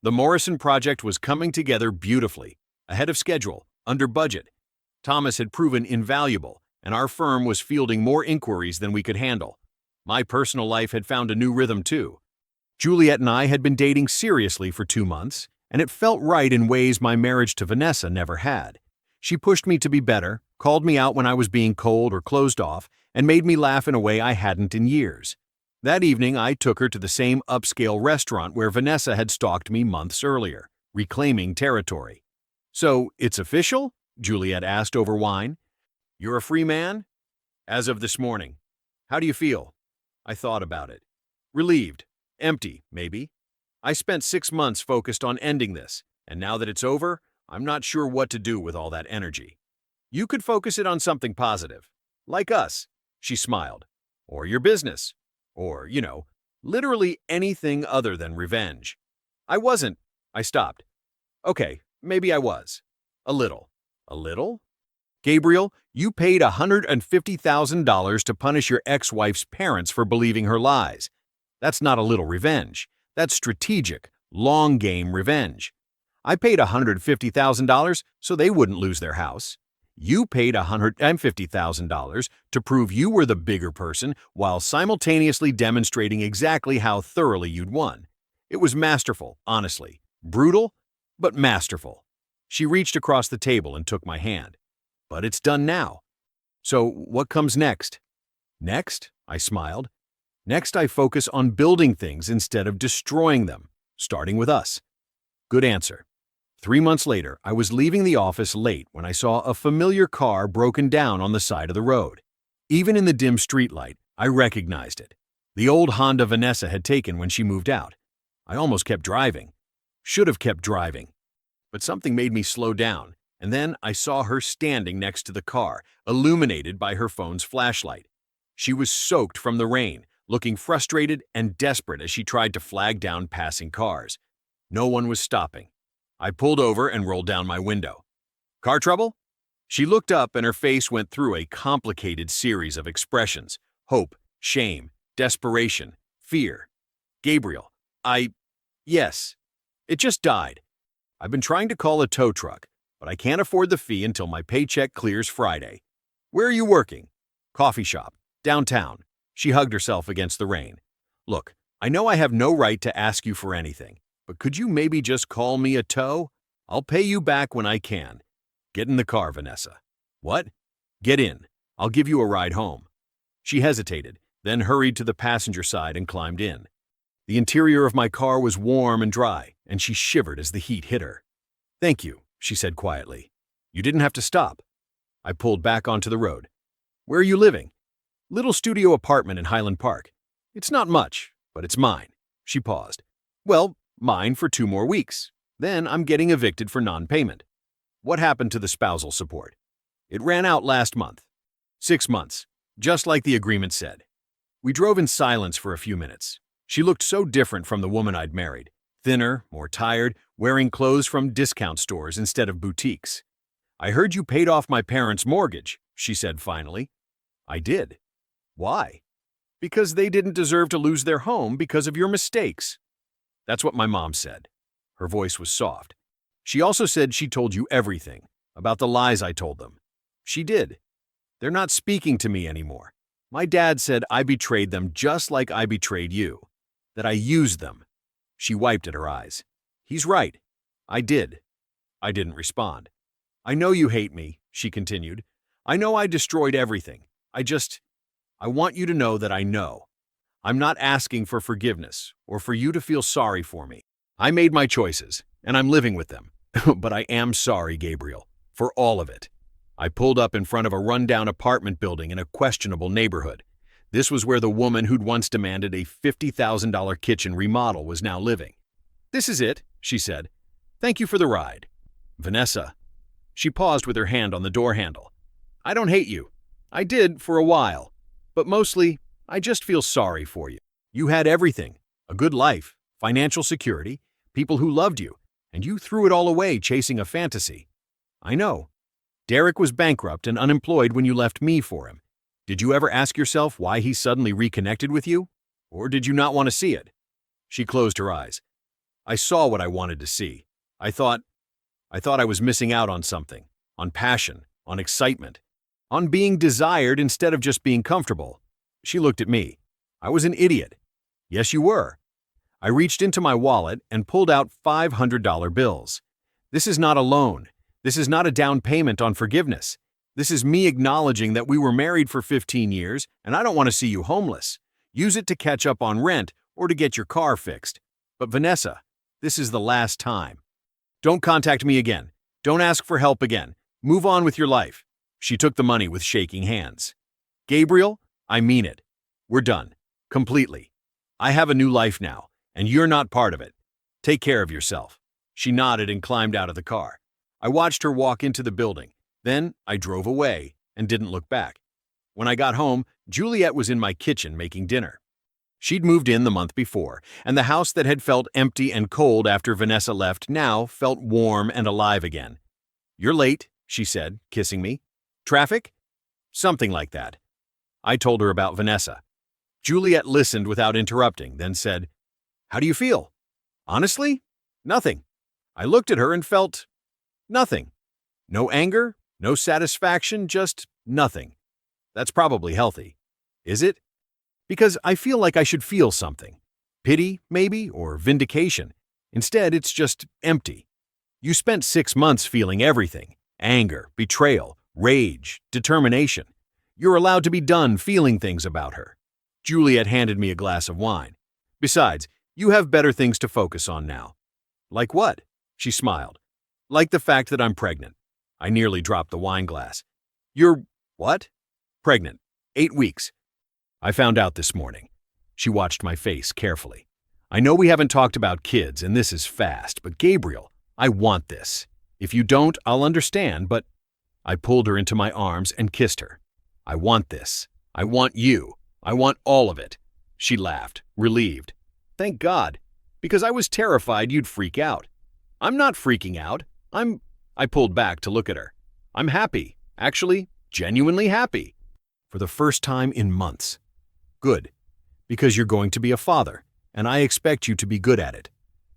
The Morrison project was coming together beautifully, ahead of schedule, under budget. Thomas had proven invaluable, and our firm was fielding more inquiries than we could handle. My personal life had found a new rhythm too. Juliet and I had been dating seriously for 2 months, and it felt right in ways my marriage to Vanessa never had. She pushed me to be better, called me out when I was being cold or closed off, and made me laugh in a way I hadn't in years. That evening, I took her to the same upscale restaurant where Vanessa had stalked me months earlier, reclaiming territory. "So, it's official?" Juliet asked over wine. "You're a free man?" "As of this morning." "How do you feel?" I thought about it. Relieved. Empty, maybe. I spent 6 months focused on ending this, and now that it's over, I'm not sure what to do with all that energy. "You could focus it on something positive. Like us," she smiled. "Or your business. Or, literally anything other than revenge." I wasn't. I stopped. "Okay, maybe I was. A little." "A little?" "Gabriel, you paid $150,000 to punish your ex-wife's parents for believing her lies. That's not a little revenge. That's strategic, long-game revenge. I paid $150,000 so they wouldn't lose their house. You paid $150,000 to prove you were the bigger person while simultaneously demonstrating exactly how thoroughly you'd won. It was masterful, honestly. Brutal, but masterful." She reached across the table and took my hand. "But it's done now. So what comes next?" "Next?" I smiled. "Next, I focus on building things instead of destroying them, starting with us." Good answer. 3 months later, I was leaving the office late when I saw a familiar car broken down on the side of the road. Even in the dim streetlight, I recognized it. The old Honda Vanessa had taken when she moved out. I almost kept driving. Should have kept driving. But something made me slow down, and then I saw her standing next to the car, illuminated by her phone's flashlight. She was soaked from the rain, looking frustrated and desperate as she tried to flag down passing cars. No one was stopping. I pulled over and rolled down my window. "Car trouble?" She looked up and her face went through a complicated series of expressions: hope, shame, desperation, fear. "Gabriel, yes. It just died. I've been trying to call a tow truck, but I can't afford the fee until my paycheck clears Friday." "Where are you working?" "Coffee shop, downtown." She hugged herself against the rain. "Look, I know I have no right to ask you for anything, but could you maybe just call me a tow? I'll pay you back when I can. Get in the car, Vanessa." "What?" "Get in. I'll give you a ride home." She hesitated, then hurried to the passenger side and climbed in. The interior of my car was warm and dry, and she shivered as the heat hit her. "Thank you," she said quietly. "You didn't have to stop." I pulled back onto the road. "Where are you living?" "Little studio apartment in Highland Park. It's not much, but it's mine." She paused. "Well, mine for 2 more weeks. Then I'm getting evicted for non-payment." "What happened to the spousal support?" "It ran out last month." 6 months, just like the agreement said. We drove in silence for a few minutes. She looked so different from the woman I'd married. Thinner, more tired, wearing clothes from discount stores instead of boutiques. "I heard you paid off my parents' mortgage," she said finally. "I did." "Why?" "Because they didn't deserve to lose their home because of your mistakes." "That's what my mom said." Her voice was soft. "She also said she told you everything, about the lies I told them." "She did. They're not speaking to me anymore. My dad said I betrayed them just like I betrayed you, that I used them. She wiped at her eyes. He's right. I did. I didn't respond. I know you hate me, she continued. I know I destroyed everything. I want you to know that I know. I'm not asking for forgiveness or for you to feel sorry for me. I made my choices, and I'm living with them. But I am sorry, Gabriel, for all of it. I pulled up in front of a rundown apartment building in a questionable neighborhood. This was where the woman who'd once demanded a $50,000 kitchen remodel was now living. This is it, she said. Thank you for the ride. Vanessa. She paused with her hand on the door handle. I don't hate you. I did for a while. But mostly, I just feel sorry for you. You had everything. A good life, financial security, people who loved you, and you threw it all away chasing a fantasy. I know. Derek was bankrupt and unemployed when you left me for him. Did you ever ask yourself why he suddenly reconnected with you? Or did you not want to see it? She closed her eyes. I saw what I wanted to see. I thought I was missing out on something, on passion, on excitement, on being desired instead of just being comfortable. She looked at me. I was an idiot. Yes, you were. I reached into my wallet and pulled out $500 bills. This is not a loan. This is not a down payment on forgiveness. This is me acknowledging that we were married for 15 years and I don't want to see you homeless. Use it to catch up on rent or to get your car fixed. But Vanessa, this is the last time. Don't contact me again. Don't ask for help again. Move on with your life. She took the money with shaking hands. Gabriel, I mean it. We're done. Completely. I have a new life now, and you're not part of it. Take care of yourself. She nodded and climbed out of the car. I watched her walk into the building. Then I drove away and didn't look back. When I got home, Juliet was in my kitchen making dinner. She'd moved in the month before, and the house that had felt empty and cold after Vanessa left now felt warm and alive again. You're late, she said, kissing me. Traffic? Something like that. I told her about Vanessa. Juliet listened without interrupting, then said, How do you feel? Honestly? Nothing. I looked at her and felt nothing. No anger, no satisfaction, just nothing. That's probably healthy. Is it? Because I feel like I should feel something. Pity, maybe, or vindication. Instead, it's just empty. You spent 6 months feeling everything. Anger, betrayal, rage, determination. You're allowed to be done feeling things about her. Juliet handed me a glass of wine. Besides, you have better things to focus on now. Like what? She smiled. Like the fact that I'm pregnant. I nearly dropped the wine glass. You're what? Pregnant. 8 weeks. I found out this morning. She watched my face carefully. I know we haven't talked about kids, and this is fast, but Gabriel, I want this. If you don't, I'll understand, but I pulled her into my arms and kissed her. I want this. I want you. I want all of it. She laughed, relieved. Thank God, because I was terrified you'd freak out. I'm not freaking out. I pulled back to look at her. I'm happy, actually, genuinely happy. For the first time in months. Good, because you're going to be a father, and I expect you to be good at it.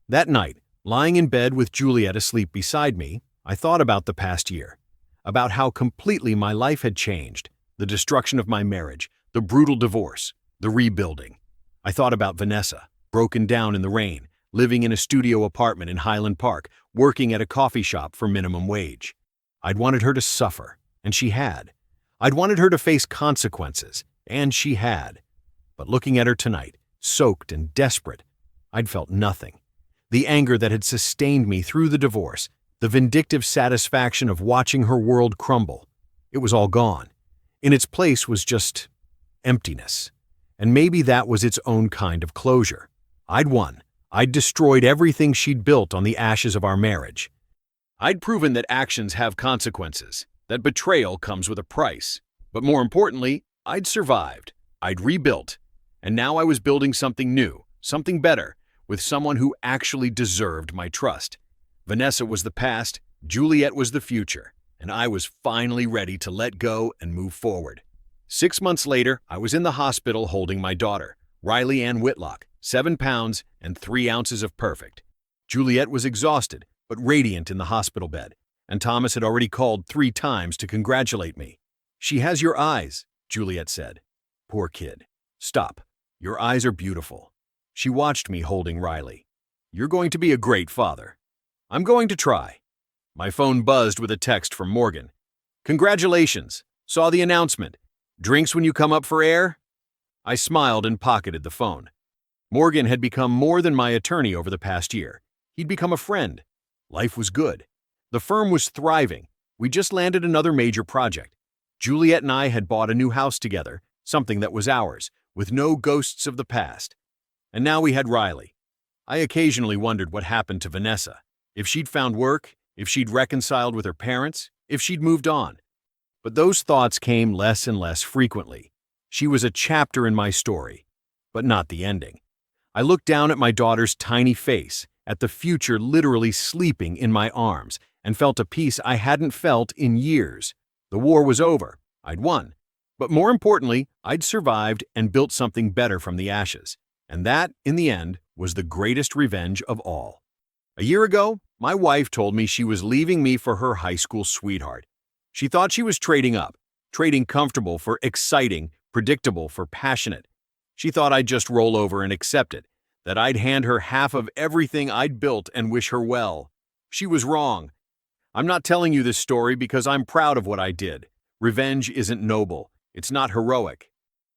That night, lying in bed with Juliet asleep beside me, I thought about the past year, about how completely my life had changed, the destruction of my marriage, the brutal divorce, the rebuilding. I thought about Vanessa, broken down in the rain, living in a studio apartment in Highland Park, working at a coffee shop for minimum wage. I'd wanted her to suffer, and she had. I'd wanted her to face consequences, and she had. But looking at her tonight, soaked and desperate, I'd felt nothing. The anger that had sustained me through the divorce, the vindictive satisfaction of watching her world crumble, it was all gone. In its place was just emptiness. And maybe that was its own kind of closure. I'd won. I'd destroyed everything she'd built on the ashes of our marriage. I'd proven that actions have consequences, that betrayal comes with a price. But more importantly, I'd survived. I'd rebuilt. And now I was building something new, something better, with someone who actually deserved my trust. Vanessa was the past, Juliet was the future, and I was finally ready to let go and move forward. 6 months later, I was in the hospital holding my daughter, Riley Ann Whitlock, 7 pounds and 3 ounces of perfect. Juliet was exhausted, but radiant in the hospital bed, and Thomas had already called 3 times to congratulate me. She has your eyes, Juliet said. Poor kid. Stop. Your eyes are beautiful. She watched me holding Riley. You're going to be a great father. I'm going to try. My phone buzzed with a text from Morgan. Congratulations. Saw the announcement. Drinks when you come up for air? I smiled and pocketed the phone. Morgan had become more than my attorney over the past year. He'd become a friend. Life was good. The firm was thriving. We just landed another major project. Juliet and I had bought a new house together, something that was ours, with no ghosts of the past. And now we had Riley. I occasionally wondered what happened to Vanessa. If she'd found work, if she'd reconciled with her parents, if she'd moved on. But those thoughts came less and less frequently. She was a chapter in my story, but not the ending. I looked down at my daughter's tiny face, at the future literally sleeping in my arms, and felt a peace I hadn't felt in years. The war was over. I'd won. But more importantly, I'd survived and built something better from the ashes. And that, in the end, was the greatest revenge of all. A year ago, my wife told me she was leaving me for her high school sweetheart. She thought she was trading up, trading comfortable for exciting, predictable for passionate. She thought I'd just roll over and accept it, that I'd hand her half of everything I'd built and wish her well. She was wrong. I'm not telling you this story because I'm proud of what I did. Revenge isn't noble. It's not heroic.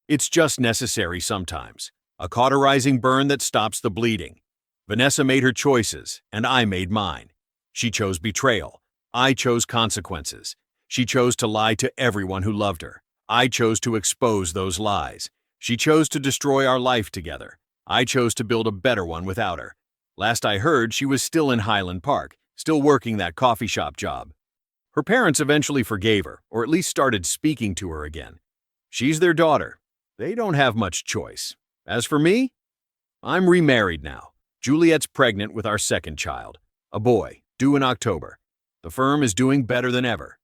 It's just necessary sometimes. A cauterizing burn that stops the bleeding. Vanessa made her choices, and I made mine. She chose betrayal. I chose consequences. She chose to lie to everyone who loved her. I chose to expose those lies. She chose to destroy our life together. I chose to build a better one without her. Last I heard, she was still in Highland Park, still working that coffee shop job. Her parents eventually forgave her, or at least started speaking to her again. She's their daughter. They don't have much choice. As for me, I'm remarried now. Juliet's pregnant with our second child, a boy, due in October. The firm is doing better than ever.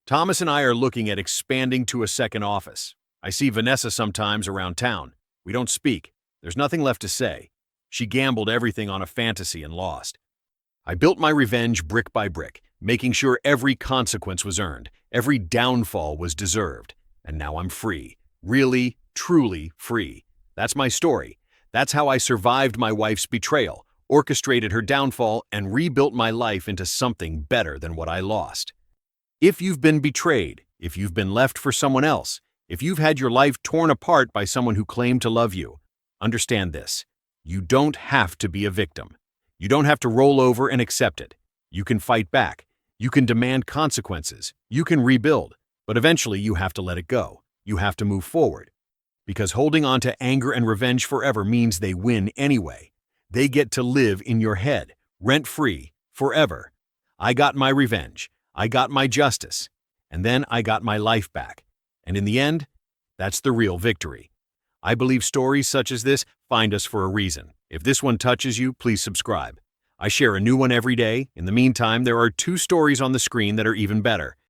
Thomas and I are looking at expanding to a second office. I see Vanessa sometimes around town. We don't speak. There's nothing left to say. She gambled everything on a fantasy and lost. I built my revenge brick by brick, making sure every consequence was earned, every downfall was deserved. And now I'm free. Really, truly free. That's my story. That's how I survived my wife's betrayal, orchestrated her downfall, and rebuilt my life into something better than what I lost. If you've been betrayed, if you've been left for someone else, if you've had your life torn apart by someone who claimed to love you, understand this. You don't have to be a victim. You don't have to roll over and accept it. You can fight back. You can demand consequences. You can rebuild. But eventually you have to let it go. You have to move forward. Because holding on to anger and revenge forever means they win anyway. They get to live in your head, rent-free, forever. I got my revenge. I got my justice. And then I got my life back. And in the end, that's the real victory. I believe stories such as this find us for a reason. If this one touches you, please subscribe. I share a new one every day. In the meantime, there are 2 stories on the screen that are even better.